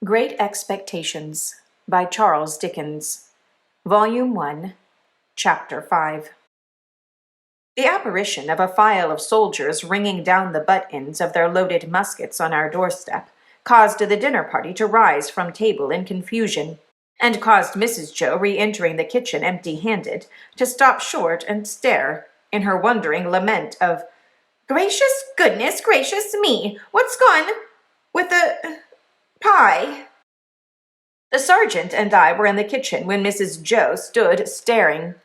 Great Expectations by Charles Dickens, Volume 1, Chapter 5. The apparition of a file of soldiers ringing down the butt-ends of their loaded muskets on our doorstep caused the dinner party to rise from table in confusion, and caused Mrs. Joe, re-entering the kitchen empty-handed, to stop short and stare, in her wondering lament of, "Gracious goodness, gracious me, what's gone with the pie?" The sergeant and I were in the kitchen when Mrs. Joe stood staring,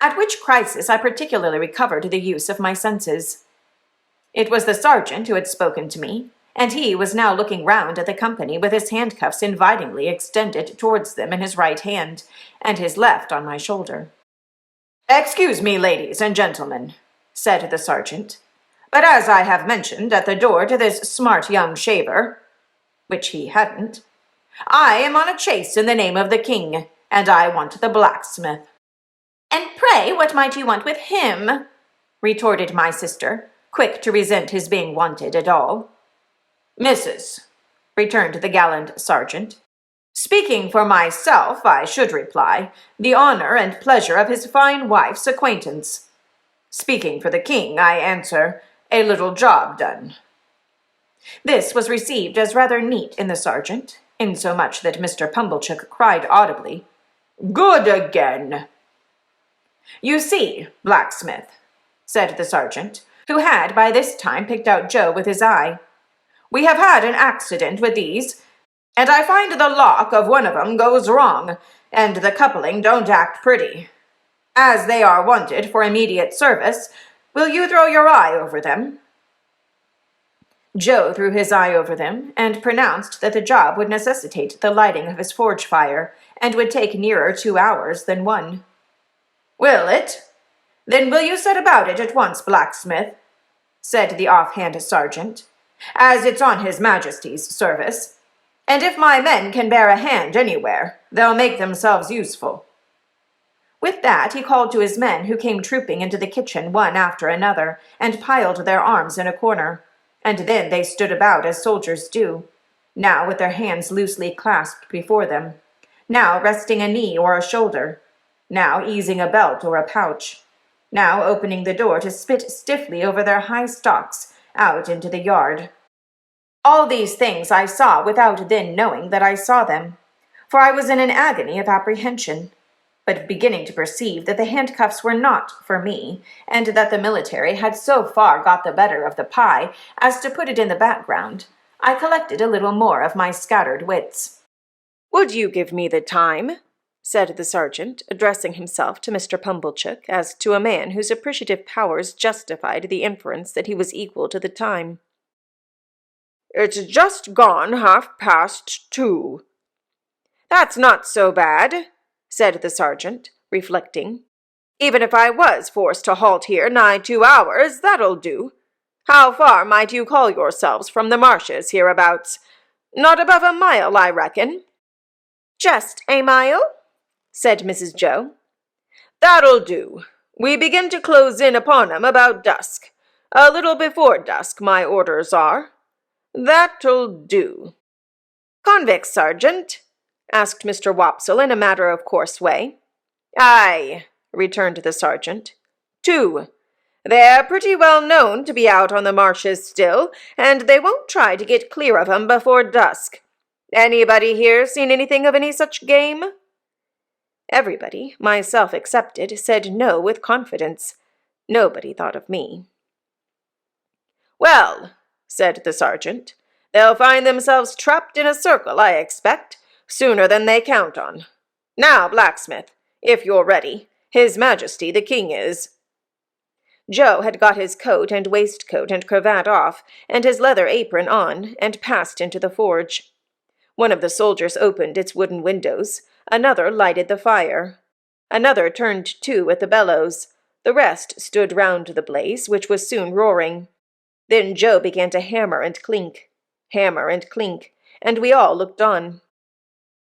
at which crisis I particularly recovered the use of my senses. It was the sergeant who had spoken to me, and he was now looking round at the company with his handcuffs invitingly extended towards them in his right hand, and his left on my shoulder. "Excuse me, ladies and gentlemen," said the sergeant, "but as I have mentioned at the door to this smart young shaver," which he hadn't, "I am on a chase in the name of the king, and I want the blacksmith." "And pray what might you want with him?" retorted my sister, quick to resent his being wanted at all. "Missus," returned the gallant sergeant, "speaking for myself, I should reply, the honor and pleasure of his fine wife's acquaintance. Speaking for the king, I answer, a little job done." This was received as rather neat in the sergeant, insomuch that Mr. Pumblechook cried audibly, "Good again!" "You see, blacksmith," said the sergeant, who had by this time picked out Joe with his eye, "we have had an accident with these, and I find the lock of one of 'em goes wrong, and the coupling don't act pretty. As they are wanted for immediate service, will you throw your eye over them?" Joe threw his eye over them, and pronounced that the job would necessitate the lighting of his forge fire, and would take nearer 2 hours than 1. "Will it? Then will you set about it at once, blacksmith?" said the offhand sergeant, "as it's on his Majesty's service, and if my men can bear a hand anywhere, they'll make themselves useful." With that he called to his men, who came trooping into the kitchen one after another, and piled their arms in a corner, and then they stood about as soldiers do, now with their hands loosely clasped before them, now resting a knee or a shoulder, now easing a belt or a pouch, now opening the door to spit stiffly over their high stocks out into the yard. All these things I saw without then knowing that I saw them, for I was in an agony of apprehension, but beginning to perceive that the handcuffs were not for me, and that the military had so far got the better of the pie as to put it in the background, I collected a little more of my scattered wits. "Would you give me the time?" said the sergeant, addressing himself to Mr. Pumblechook as to a man whose appreciative powers justified the inference that he was equal to the time. "It's just gone 2:30. "That's not so bad," said the sergeant, reflecting. "Even if I was forced to halt here nigh 2 hours, that'll do. How far might you call yourselves from the marshes hereabouts? Not above a mile, I reckon." "Just a mile?" said Mrs. Joe. "That'll do. We begin to close in upon 'em about dusk. A little before dusk, my orders are. That'll do." "Convicts, sergeant?" asked Mr. Wopsle in a matter-of-course way. "Aye," returned the sergeant. "2. They're pretty well known to be out on the marshes still, and they won't try to get clear of 'em before dusk. Anybody here seen anything of any such game?" Everybody, myself excepted, said no with confidence. Nobody thought of me. "Well," said the sergeant, "they'll find themselves trapped in a circle, I expect, sooner than they count on. Now, blacksmith, if you're ready, His Majesty the King is." Joe had got his coat and waistcoat and cravat off, and his leather apron on, and passed into the forge. One of the soldiers opened its wooden windows, another lighted the fire. Another turned to at the bellows. The rest stood round the blaze, which was soon roaring. Then Joe began to hammer and clink, and we all looked on.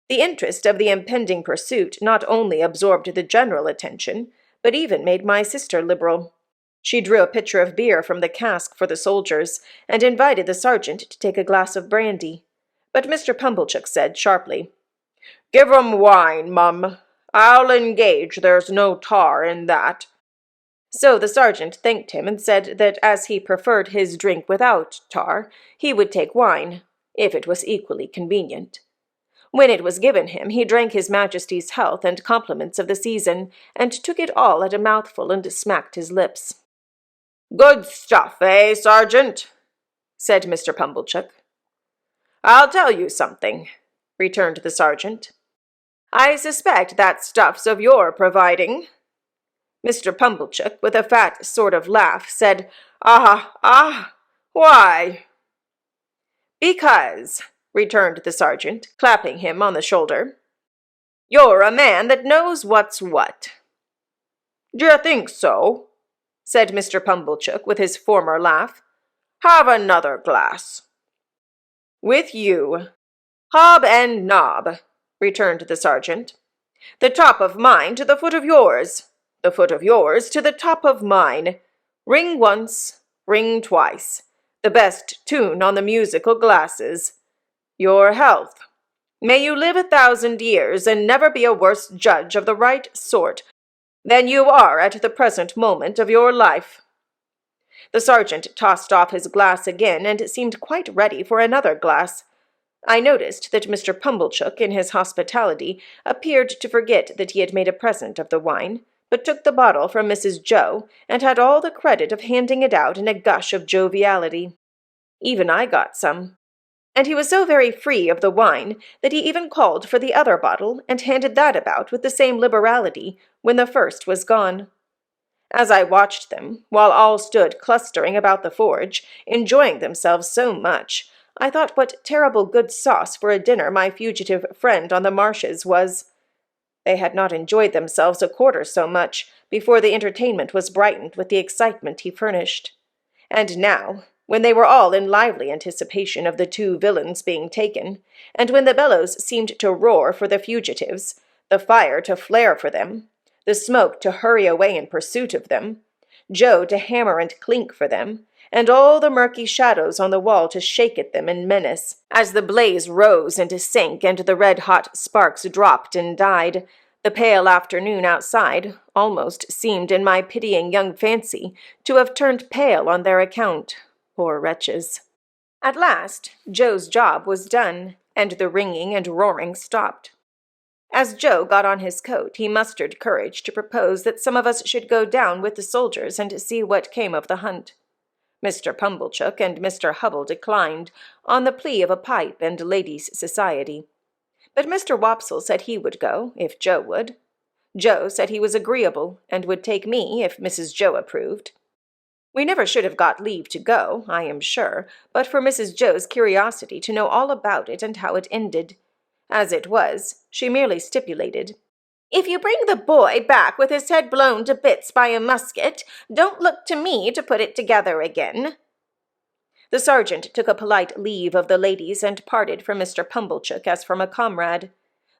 The interest of the impending pursuit not only absorbed the general attention, but even made my sister liberal. She drew a pitcher of beer from the cask for the soldiers, and invited the sergeant to take a glass of brandy. But Mr. Pumblechook said sharply, "Give 'em wine, mum. I'll engage there's no tar in that." So the sergeant thanked him and said that as he preferred his drink without tar, he would take wine, if it was equally convenient. When it was given him, he drank His Majesty's health and compliments of the season, and took it all at a mouthful and smacked his lips. "Good stuff, eh, Sergeant?" said Mr. Pumblechook. "I'll tell you something," returned the sergeant. "I suspect that stuff's of your providing." Mr. Pumblechook, with a fat sort of laugh, said, why?" "Because," returned the sergeant, clapping him on the shoulder, "you're a man that knows what's what." "D'ye think so?" said Mr. Pumblechook, with his former laugh. "Have another glass." "With you. Hob and nob," returned the sergeant. "The top of mine to the foot of yours, the foot of yours to the top of mine. Ring once, ring twice. The best tune on the musical glasses. Your health. May you live 1,000 years, and never be a worse judge of the right sort than you are at the present moment of your life." The sergeant tossed off his glass again, and seemed quite ready for another glass. I noticed that Mr. Pumblechook, in his hospitality, appeared to forget that he had made a present of the wine, but took the bottle from Mrs. Joe, and had all the credit of handing it out in a gush of joviality. Even I got some. And he was so very free of the wine that he even called for the other bottle and handed that about with the same liberality when the first was gone. As I watched them, while all stood clustering about the forge, enjoying themselves so much, I thought what terrible good sauce for a dinner my fugitive friend on the marshes was. They had not enjoyed themselves a quarter so much before the entertainment was brightened with the excitement he furnished. And now, when they were all in lively anticipation of the 2 villains being taken, and when the bellows seemed to roar for the fugitives, the fire to flare for them, the smoke to hurry away in pursuit of them, Joe to hammer and clink for them, and all the murky shadows on the wall to shake at them in menace, as the blaze rose and sank and the red-hot sparks dropped and died, the pale afternoon outside almost seemed in my pitying young fancy to have turned pale on their account, poor wretches. At last Joe's job was done, and the ringing and roaring stopped. As Joe got on his coat, he mustered courage to propose that some of us should go down with the soldiers and see what came of the hunt. Mr. Pumblechook and Mr. Hubble declined, on the plea of a pipe and ladies' society. But Mr. Wopsle said he would go, if Joe would. Joe said he was agreeable, and would take me, if Mrs. Joe approved. We never should have got leave to go, I am sure, but for Mrs. Joe's curiosity to know all about it and how it ended. As it was, she merely stipulated, "If you bring the boy back with his head blown to bits by a musket, don't look to me to put it together again." The sergeant took a polite leave of the ladies and parted from Mr. Pumblechook as from a comrade,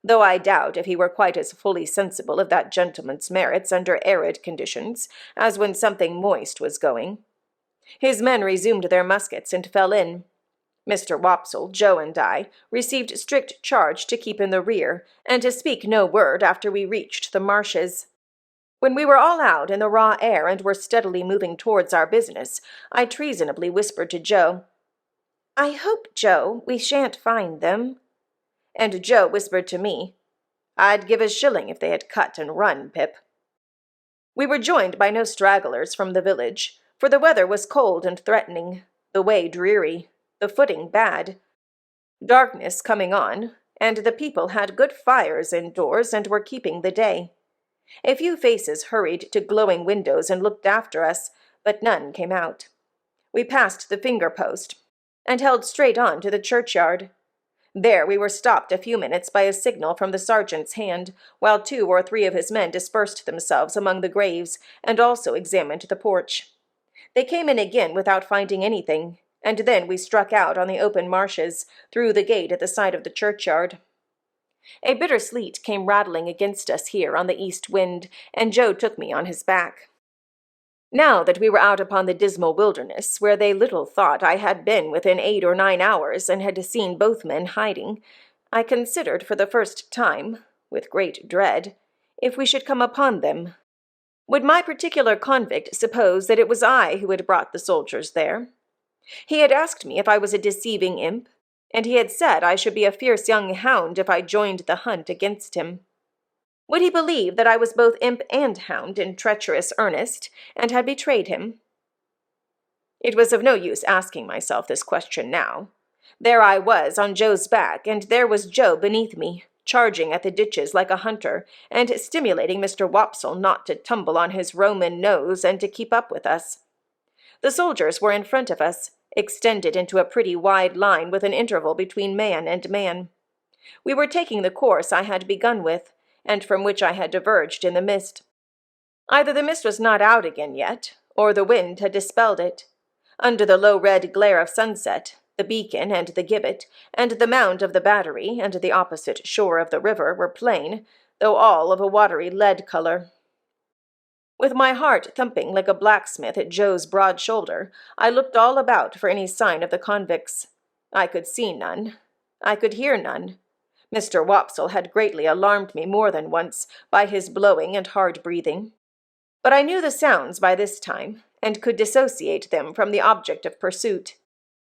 though I doubt if he were quite as fully sensible of that gentleman's merits under arid conditions as when something moist was going. His men resumed their muskets and fell in. Mr. Wopsle, Joe, and I received strict charge to keep in the rear, and to speak no word after we reached the marshes. When we were all out in the raw air and were steadily moving towards our business, I treasonably whispered to Joe, "I hope, Joe, we shan't find them." And Joe whispered to me, "I'd give a shilling if they had cut and run, Pip." We were joined by no stragglers from the village, for the weather was cold and threatening, the way dreary, the footing bad. Darkness coming on, and the people had good fires indoors and were keeping the day. A few faces hurried to glowing windows and looked after us, but none came out. We passed the finger-post, and held straight on to the churchyard. There we were stopped a few minutes by a signal from the sergeant's hand, while 2 or 3 of his men dispersed themselves among the graves, and also examined the porch. They came in again without finding anything, and then we struck out on the open marshes, through the gate at the side of the churchyard. A bitter sleet came rattling against us here on the east wind, and Joe took me on his back. Now that we were out upon the dismal wilderness, where they little thought I had been within 8 or 9 hours and had seen both men hiding, I considered for the first time, with great dread, if we should come upon them. Would my particular convict suppose that it was I who had brought the soldiers there? He had asked me if I was a deceiving imp, and he had said I should be a fierce young hound if I joined the hunt against him. Would he believe that I was both imp and hound in treacherous earnest, and had betrayed him? It was of no use asking myself this question now. There I was on Joe's back, and there was Joe beneath me, charging at the ditches like a hunter, and stimulating Mr. Wopsle not to tumble on his Roman nose and to keep up with us. The soldiers were in front of us, extended into a pretty wide line with an interval between man and man. We were taking the course I had begun with, and from which I had diverged in the mist. Either the mist was not out again yet, or the wind had dispelled it. Under the low red glare of sunset, the beacon and the gibbet, and the mound of the battery, and the opposite shore of the river were plain, though all of a watery lead color. With my heart thumping like a blacksmith at Joe's broad shoulder, I looked all about for any sign of the convicts. I could see none. I could hear none. Mr. Wopsle had greatly alarmed me more than once by his blowing and hard breathing. But I knew the sounds by this time, and could dissociate them from the object of pursuit.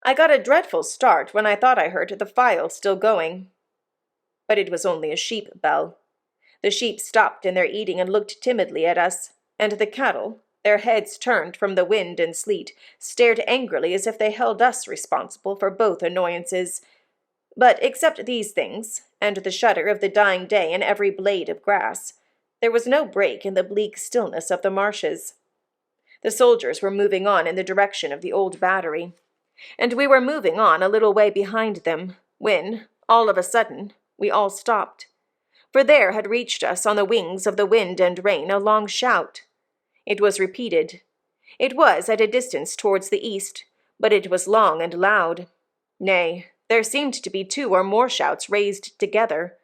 I got a dreadful start when I thought I heard the file still going. But it was only a sheep bell. The sheep stopped in their eating and looked timidly at us, and the cattle, their heads turned from the wind and sleet, stared angrily as if they held us responsible for both annoyances. But except these things, and the shudder of the dying day in every blade of grass, there was no break in the bleak stillness of the marshes. The soldiers were moving on in the direction of the old battery, and we were moving on a little way behind them, when, all of a sudden, we all stopped. For there had reached us on the wings of the wind and rain a long shout. It was repeated. It was at a distance towards the east, but it was long and loud. Nay, there seemed to be 2 or more shouts raised together,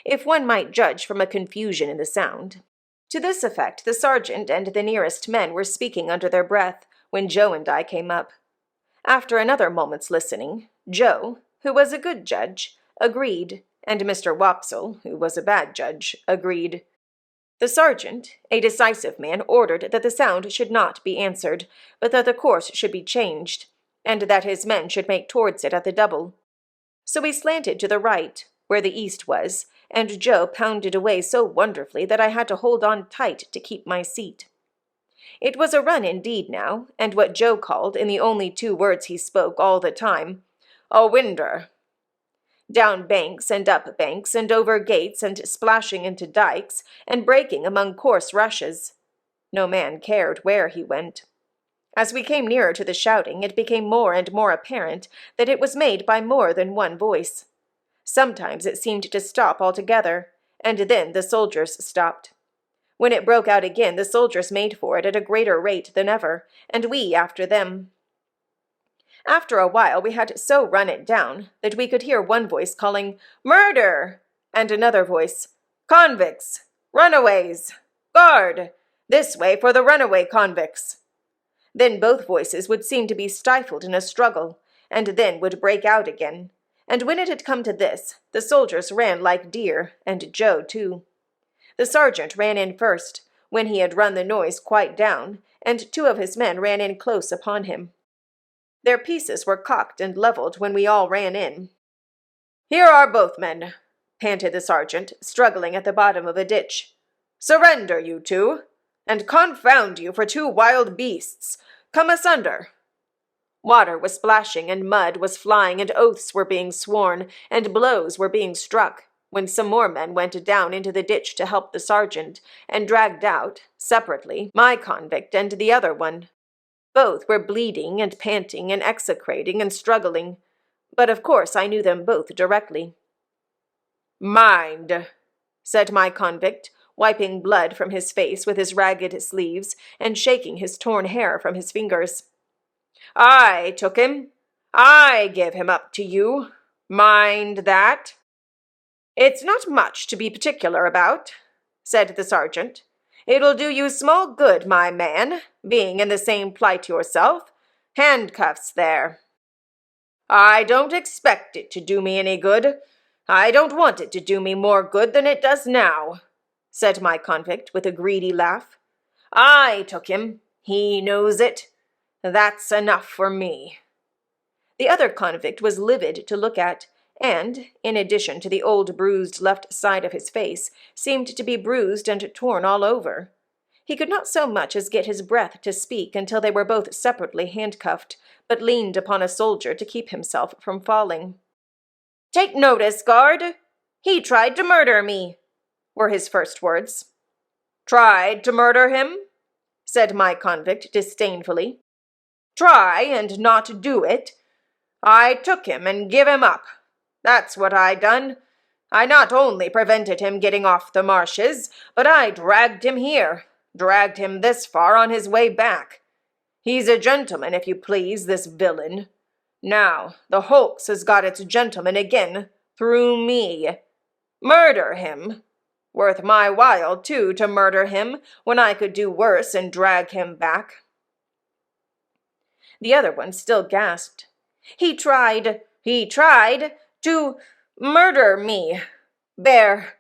if one might judge from a confusion in the sound. To this effect the sergeant and the nearest men were speaking under their breath, when Joe and I came up. After another moment's listening, Joe, who was a good judge, agreed, and Mr. Wopsle, who was a bad judge, agreed. The sergeant, a decisive man, ordered that the sound should not be answered, but that the course should be changed, and that his men should make towards it at the double. So we slanted to the right, where the east was, and Joe pounded away so wonderfully that I had to hold on tight to keep my seat. It was a run indeed now, and what Joe called, in the only 2 words he spoke all the time, a winder. Down banks and up banks, and over gates, and splashing into dikes, and breaking among coarse rushes. No man cared where he went. As we came nearer to the shouting, it became more and more apparent that it was made by more than one voice. Sometimes it seemed to stop altogether, and then the soldiers stopped. When it broke out again, the soldiers made for it at a greater rate than ever, and we after them. After a while we had so run it down that we could hear one voice calling, "Murder!" and another voice, "Convicts! Runaways! Guard! This way for the runaway convicts!" Then both voices would seem to be stifled in a struggle, and then would break out again, and when it had come to this, the soldiers ran like deer, and Joe too. The sergeant ran in first, when he had run the noise quite down, and 2 of his men ran in close upon him. Their pieces were cocked and leveled when we all ran in. "Here are both men," panted the sergeant, struggling at the bottom of a ditch. "Surrender, you 2, and confound you for 2 wild beasts. Come asunder." Water was splashing, and mud was flying, and oaths were being sworn, and blows were being struck, when some more men went down into the ditch to help the sergeant, and dragged out, separately, my convict and the other one. Both were bleeding and panting and execrating and struggling, but of course I knew them both directly. "Mind," said my convict, wiping blood from his face with his ragged sleeves and shaking his torn hair from his fingers. "I took him. I gave him up to you. Mind that." "It's not much to be particular about," said the sergeant. It'll do you small good, my man, being in the same plight yourself. Handcuffs there." "I don't expect it to do me any good. I don't want it to do me more good than it does now," said my convict with a greedy laugh. "I took him. He knows it. That's enough for me." The other convict was livid to look at, and, in addition to the old bruised left side of his face, seemed to be bruised and torn all over. He could not so much as get his breath to speak until they were both separately handcuffed, but leaned upon a soldier to keep himself from falling. "Take notice, guard! He tried to murder me," were his first words. "Tried to murder him?" said my convict disdainfully. "Try and not do it? I took him and give him up. That's what I done. I not only prevented him getting off the marshes, but I dragged him here, dragged him this far on his way back. He's a gentleman, if you please, this villain. Now, the hulks has got its gentleman again, through me. Murder him? Worth my while, too, to murder him, when I could do worse and drag him back." The other one still gasped. He tried to murder me. Bear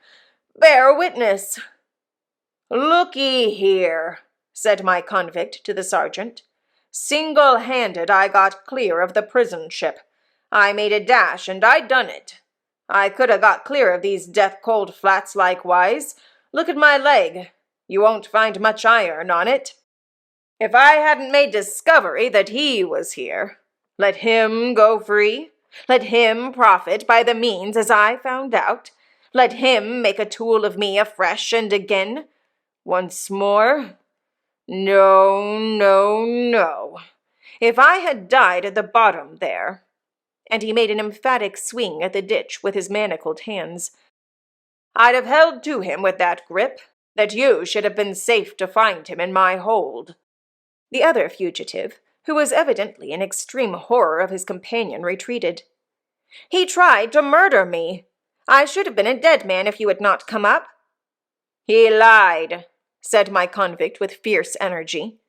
witness." "Look-ye here," said my convict to the sergeant. "Single-handed I got clear of the prison ship. I made a dash, and I done it. I could 'a' got clear of these death-cold flats likewise. Look at my leg. You won't find much iron on it. If I hadn't made discovery that he was here, let him go free, let him profit by the means as I found out, let him make a tool of me afresh and again, once more. No, no, no. If I had died at the bottom there," and he made an emphatic swing at the ditch with his manacled hands, "I'd have held to him with that grip, that you should have been safe to find him in my hold." The other fugitive, who was evidently in extreme horror of his companion, retreated. "He tried to murder me. I should have been a dead man if you had not come up." "He lied," said my convict with fierce energy.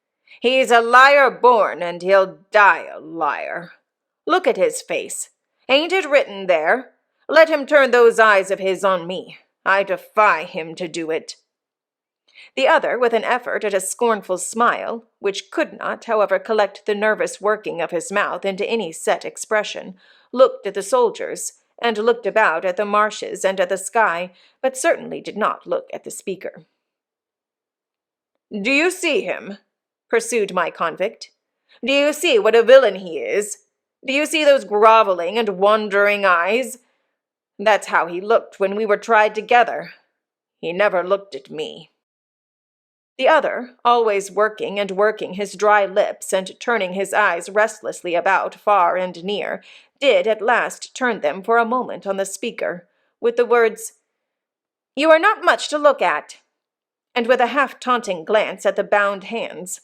"He's a liar born, and he'll die a liar. Look at his face. Ain't it written there? Let him turn those eyes of his on me. I defy him to do it." The other, with an effort at a scornful smile, which could not, however, collect the nervous working of his mouth into any set expression, looked at the soldiers, and looked about at the marshes and at the sky, but certainly did not look at the speaker. "Do you see him?" pursued my convict. "Do you see what a villain he is? Do you see those groveling and wandering eyes? That's how he looked when we were tried together. He never looked at me." The other, always working and working his dry lips and turning his eyes restlessly about far and near, did at last turn them for a moment on the speaker, with the words, "You are not much to look at," and with a half-taunting glance at the bound hands.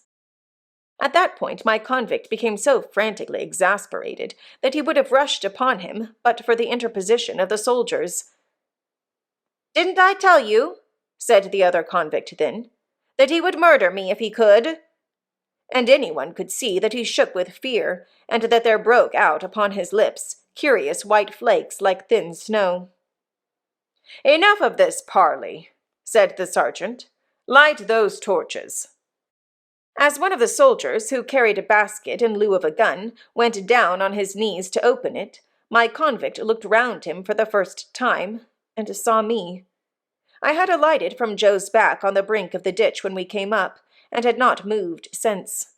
At that point my convict became so frantically exasperated that he would have rushed upon him but for the interposition of the soldiers. "Didn't I tell you," said the other convict then, "that he would murder me if he could?" And anyone could see that he shook with fear, and that there broke out upon his lips curious white flakes like thin snow. "Enough of this parley," said the sergeant. "Light those torches." As one of the soldiers, who carried a basket in lieu of a gun, went down on his knees to open it, my convict looked round him for the first time, and saw me. I had alighted from Joe's back on the brink of the ditch when we came up, and had not moved since.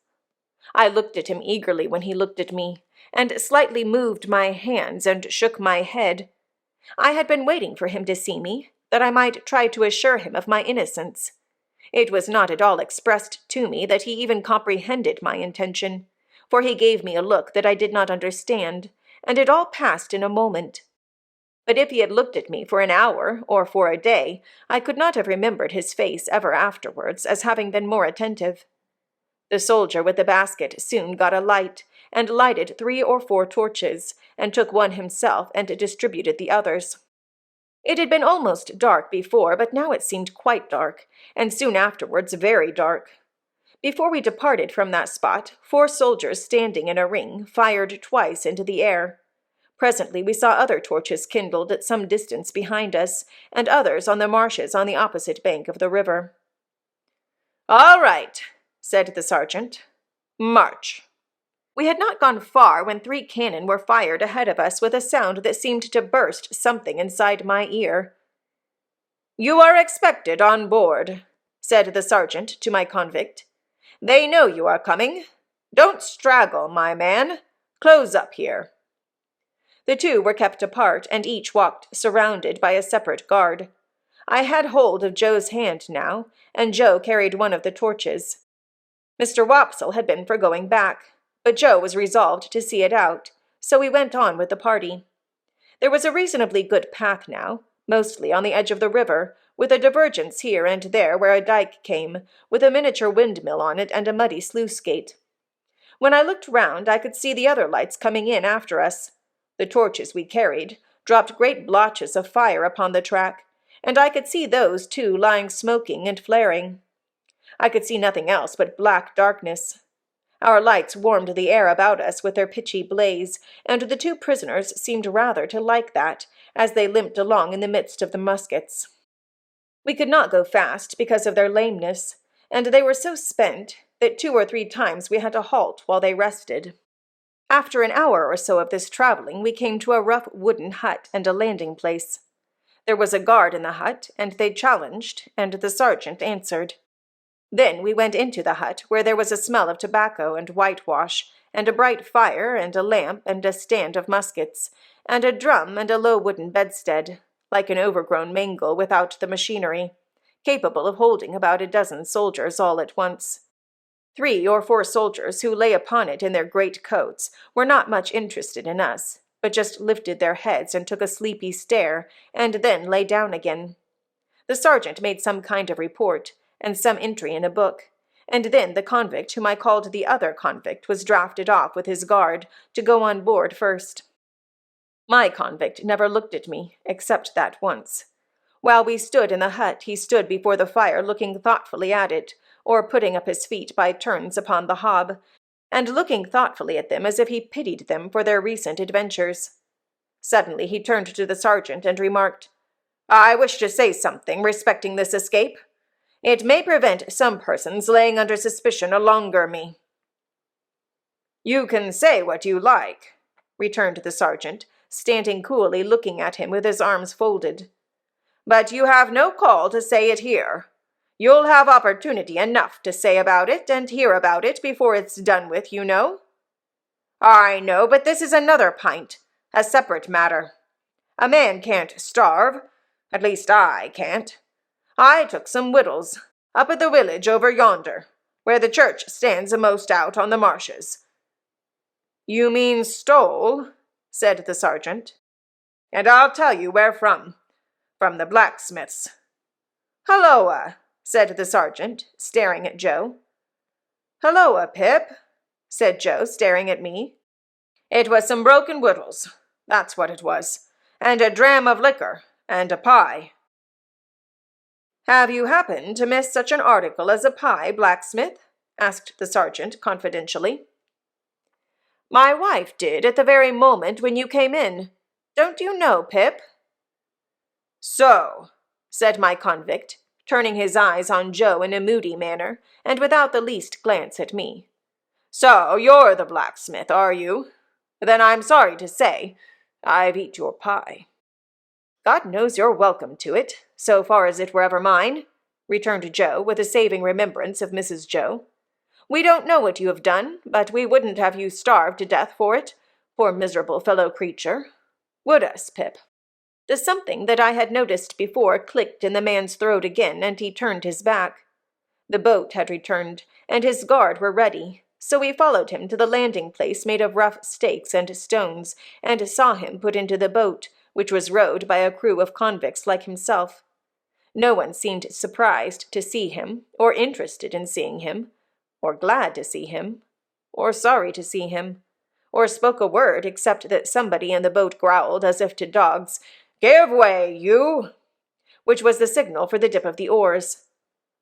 I looked at him eagerly when he looked at me, and slightly moved my hands and shook my head. I had been waiting for him to see me, that I might try to assure him of my innocence. It was not at all expressed to me that he even comprehended my intention, for he gave me a look that I did not understand, and it all passed in a moment. But if he had looked at me for an hour or for a day, I could not have remembered his face ever afterwards as having been more attentive. The soldier with the basket soon got a light, and lighted 3 or 4 torches, and took one himself and distributed the others. It had been almost dark before, but now it seemed quite dark, and soon afterwards very dark. Before we departed from that spot, 4 soldiers standing in a ring fired twice into the air. Presently we saw other torches kindled at some distance behind us, and others on the marshes on the opposite bank of the river. "All right," said the sergeant. "March." We had not gone far when 3 cannon were fired ahead of us with a sound that seemed to burst something inside my ear. "You are expected on board," said the sergeant to my convict. "They know you are coming. Don't straggle, my man. Close up here." The 2 were kept apart, and each walked surrounded by a separate guard. I had hold of Joe's hand now, and Joe carried one of the torches. Mr. Wopsle had been for going back, but Joe was resolved to see it out, so we went on with the party. There was a reasonably good path now, mostly on the edge of the river, with a divergence here and there where a dike came, with a miniature windmill on it and a muddy sluice gate. When I looked round, I could see the other lights coming in after us. The torches we carried dropped great blotches of fire upon the track, and I could see those, too, lying smoking and flaring. I could see nothing else but black darkness. Our lights warmed the air about us with their pitchy blaze, and the 2 prisoners seemed rather to like that, as they limped along in the midst of the muskets. We could not go fast because of their lameness, and they were so spent that 2 or 3 times we had to halt while they rested. After an hour or so of this traveling, we came to a rough wooden hut and a landing place. There was a guard in the hut, and they challenged, and the sergeant answered. Then we went into the hut, where there was a smell of tobacco and whitewash, and a bright fire, and a lamp, and a stand of muskets, and a drum, and a low wooden bedstead, like an overgrown mangle without the machinery, capable of holding about a dozen soldiers all at once. 3 or 4 soldiers who lay upon it in their great coats were not much interested in us, but just lifted their heads and took a sleepy stare, and then lay down again. The sergeant made some kind of report, and some entry in a book, and then the convict whom I called the other convict was drafted off with his guard to go on board first. My convict never looked at me, except that once. While we stood in the hut, he stood before the fire looking thoughtfully at it, or putting up his feet by turns upon the hob, and looking thoughtfully at them as if he pitied them for their recent adventures. Suddenly he turned to the sergeant and remarked, "I wish to say something respecting this escape. It may prevent some persons laying under suspicion a longer me." "You can say what you like," returned the sergeant, standing coolly looking at him with his arms folded. "But you have no call to say it here. You'll have opportunity enough to say about it and hear about it before it's done with, you know." "I know, but this is another pint, a separate matter. A man can't starve, at least I can't. I took some wittles, up at the village over yonder, where the church stands a'most out on the marshes." "You mean stole?" said the sergeant. "And I'll tell you where from the blacksmith's." "Halloa," said the sergeant, staring at Joe. "Halloa, Pip," said Joe, staring at me. "It was some broken wittles, that's what it was, and a dram of liquor, and a pie." "Have you happened to miss such an article as a pie, blacksmith?" asked the sergeant confidentially. "My wife did at the very moment when you came in. Don't you know, Pip?" "So," said my convict, turning his eyes on Joe in a moody manner, and without the least glance at me. "So you're the blacksmith, are you? Then I'm sorry to say I've eat your pie." "God knows you're welcome to it, so far as it were ever mine," returned Joe, with a saving remembrance of Mrs. Joe. "We don't know what you have done, but we wouldn't have you starved to death for it, poor miserable fellow creature. Would us, Pip?" The something that I had noticed before clicked in the man's throat again, and he turned his back. The boat had returned, and his guard were ready, so we followed him to the landing place made of rough stakes and stones, and saw him put into the boat, which was rowed by a crew of convicts like himself. No one seemed surprised to see him, or interested in seeing him, or glad to see him, or sorry to see him, or spoke a word except that somebody in the boat growled as if to dogs, "Give way, you!" which was the signal for the dip of the oars.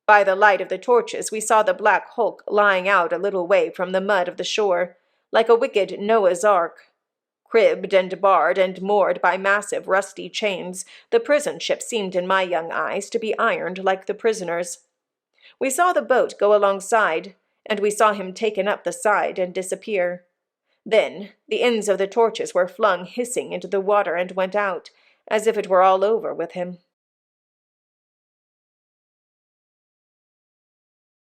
By the light of the torches we saw the black hulk lying out a little way from the mud of the shore, like a wicked Noah's Ark. Cribbed and barred and moored by massive rusty chains, the prison ship seemed in my young eyes to be ironed like the prisoners. We saw the boat go alongside, and we saw him taken up the side and disappear. Then the ends of the torches were flung hissing into the water and went out, as if it were all over with him.